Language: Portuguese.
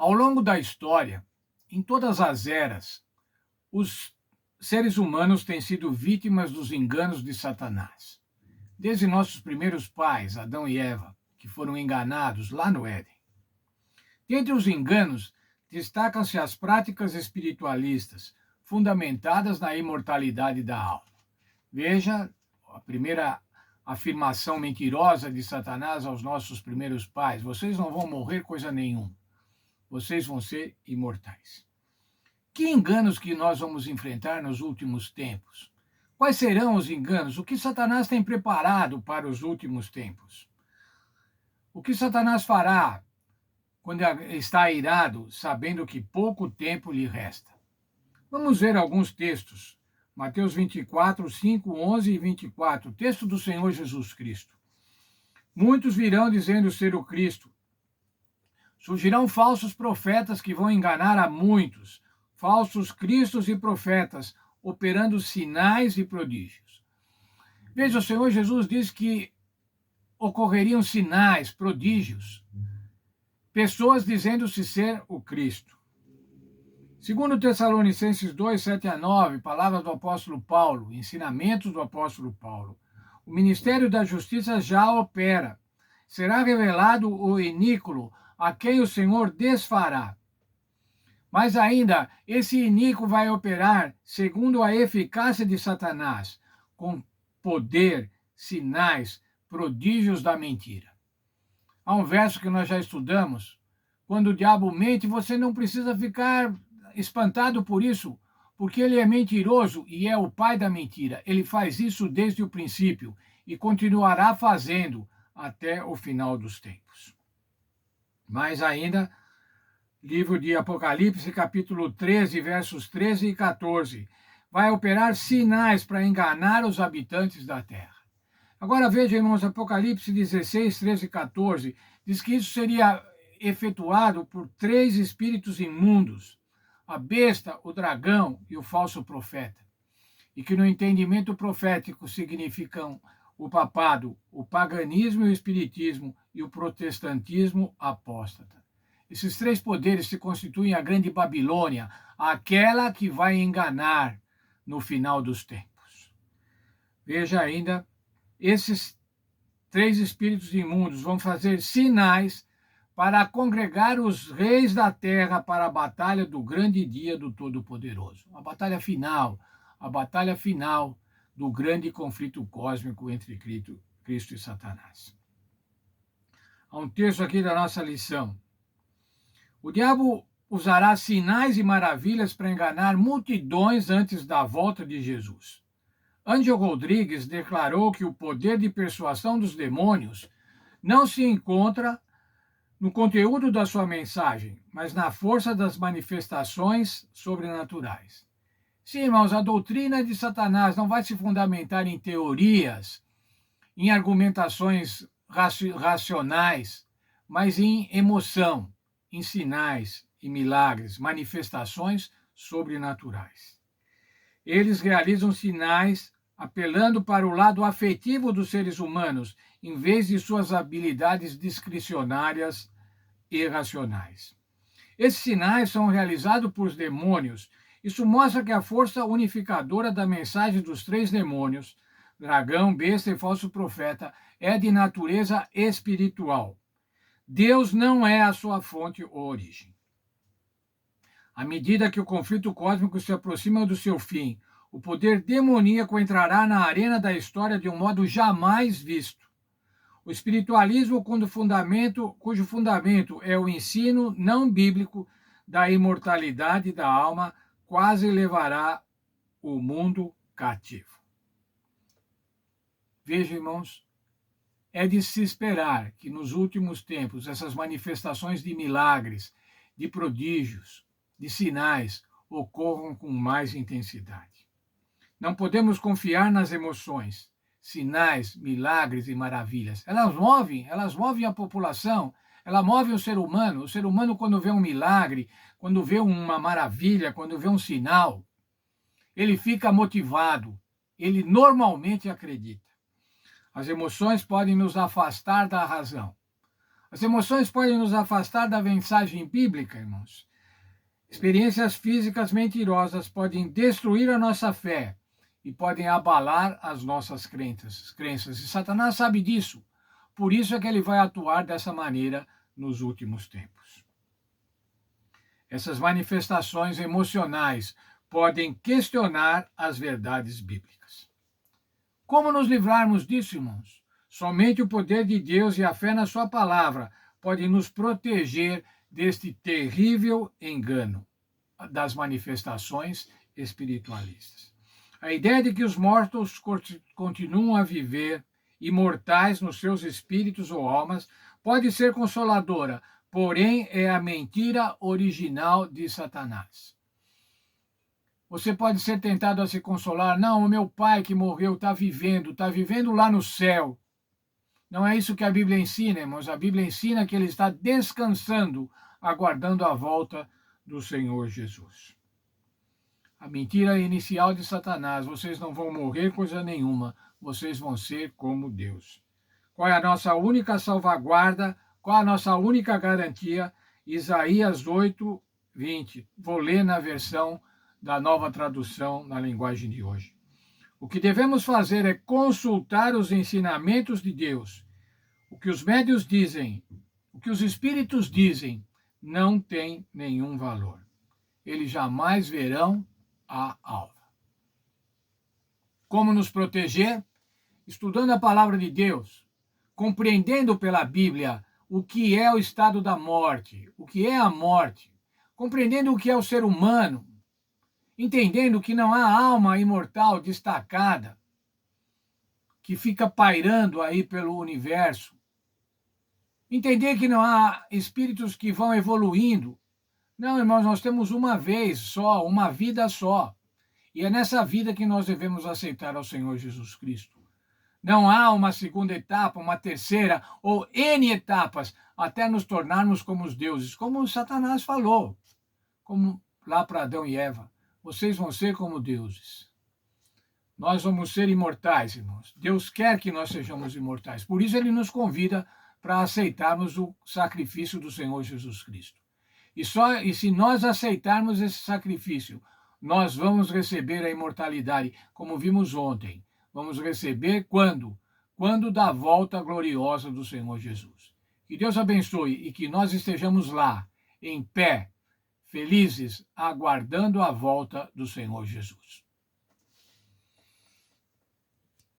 Ao longo da história, em todas as eras, os seres humanos têm sido vítimas dos enganos de Satanás. Desde nossos primeiros pais, Adão e Eva, que foram enganados lá no Éden. Dentre os enganos, destacam-se as práticas espiritualistas, fundamentadas na imortalidade da alma. Veja a primeira afirmação mentirosa de Satanás aos nossos primeiros pais: vocês não vão morrer coisa nenhuma, vocês vão ser imortais. Que enganos que nós vamos enfrentar nos últimos tempos? Quais serão os enganos? O que Satanás tem preparado para os últimos tempos? O que Satanás fará quando está irado, sabendo que pouco tempo lhe resta? Vamos ver alguns textos. Mateus 24, 5, 11 e 24, texto do Senhor Jesus Cristo. Muitos virão dizendo ser o Cristo. Surgirão falsos profetas que vão enganar a muitos, falsos cristos e profetas, operando sinais e prodígios. Veja, o Senhor Jesus diz que ocorreriam sinais, prodígios, pessoas dizendo-se ser o Cristo. Segundo Tessalonicenses 2, 7 a 9, palavras do apóstolo Paulo, ensinamentos do apóstolo Paulo, o ministério da justiça já opera. Será revelado o iníquo a quem o Senhor desfará. Mas ainda, esse iníquo vai operar segundo a eficácia de Satanás, com poder, sinais, prodígios da mentira. Há um verso que nós já estudamos. Quando o diabo mente, você não precisa ficar espantado por isso, porque ele é mentiroso e é o pai da mentira. Ele faz isso desde o princípio e continuará fazendo até o final dos tempos. Mais ainda, livro de Apocalipse, capítulo 13, versos 13 e 14, vai operar sinais para enganar os habitantes da terra. Agora veja, irmãos, Apocalipse 16, 13 e 14, diz que isso seria efetuado por 3 espíritos imundos, a besta, o dragão e o falso profeta, e que no entendimento profético significam o papado, o paganismo e o espiritismo e o protestantismo apóstata. Esses 3 poderes se constituem a grande Babilônia, aquela que vai enganar no final dos tempos. Veja ainda, esses 3 espíritos imundos vão fazer sinais para congregar os reis da terra para a batalha do grande dia do Todo-Poderoso. A batalha final do grande conflito cósmico entre Cristo e Satanás. Há um texto aqui da nossa lição. O diabo usará sinais e maravilhas para enganar multidões antes da volta de Jesus. Ângelo Rodrigues declarou que o poder de persuasão dos demônios não se encontra no conteúdo da sua mensagem, mas na força das manifestações sobrenaturais. Sim, irmãos, a doutrina de Satanás não vai se fundamentar em teorias, em argumentações racionais, mas em emoção, em sinais e milagres, manifestações sobrenaturais. Eles realizam sinais apelando para o lado afetivo dos seres humanos, em vez de suas habilidades discricionárias e racionais. Esses sinais são realizados por demônios. Isso mostra que a força unificadora da mensagem dos 3 demônios, dragão, besta e falso profeta, é de natureza espiritual. Deus não é a sua fonte ou origem. À medida que o conflito cósmico se aproxima do seu fim, o poder demoníaco entrará na arena da história de um modo jamais visto. O espiritualismo, cujo fundamento é o ensino não bíblico da imortalidade da alma, quase levará o mundo cativo. Veja, irmãos, é de se esperar que nos últimos tempos essas manifestações de milagres, de prodígios, de sinais ocorram com mais intensidade. Não podemos confiar nas emoções, sinais, milagres e maravilhas. Elas movem a população, elas movem o ser humano. O ser humano, quando vê um milagre, quando vê uma maravilha, quando vê um sinal, ele fica motivado, ele normalmente acredita. As emoções podem nos afastar da razão. As emoções podem nos afastar da mensagem bíblica, irmãos. Experiências físicas mentirosas podem destruir a nossa fé e podem abalar as nossas crenças. E Satanás sabe disso. Por isso é que ele vai atuar dessa maneira nos últimos tempos. Essas manifestações emocionais podem questionar as verdades bíblicas. Como nos livrarmos disso, irmãos? Somente o poder de Deus e a fé na sua palavra podem nos proteger deste terrível engano das manifestações espiritualistas. A ideia de que os mortos continuam a viver imortais nos seus espíritos ou almas pode ser consoladora, porém é a mentira original de Satanás. Você pode ser tentado a se consolar. Não, o meu pai que morreu está vivendo lá no céu. Não é isso que a Bíblia ensina, irmãos. A Bíblia ensina que ele está descansando, aguardando a volta do Senhor Jesus. A mentira inicial de Satanás: vocês não vão morrer coisa nenhuma, vocês vão ser como Deus. Qual é a nossa única salvaguarda? Qual a nossa única garantia? Isaías 8, 20. Vou ler na versão da Nova Tradução na linguagem de hoje. O que devemos fazer é consultar os ensinamentos de Deus. O que os médios dizem, o que os espíritos dizem, não tem nenhum valor. Eles jamais verão a alva. Como nos proteger? Estudando a palavra de Deus, compreendendo pela Bíblia o que é o estado da morte, o que é a morte, compreendendo o que é o ser humano, entendendo que não há alma imortal destacada que fica pairando aí pelo universo. Entender que não há espíritos que vão evoluindo. Não, irmãos, nós temos uma vez só, uma vida só. E é nessa vida que nós devemos aceitar ao Senhor Jesus Cristo. Não há uma segunda etapa, uma terceira ou N etapas até nos tornarmos como os deuses, como Satanás falou, como lá para Adão e Eva. Vocês vão ser como deuses. Nós vamos ser imortais, irmãos. Deus quer que nós sejamos imortais. Por isso ele nos convida para aceitarmos o sacrifício do Senhor Jesus Cristo. E se nós aceitarmos esse sacrifício, nós vamos receber a imortalidade, como vimos ontem. Vamos receber quando? Quando da volta gloriosa do Senhor Jesus. Que Deus abençoe e que nós estejamos lá, em pé, felizes, aguardando a volta do Senhor Jesus.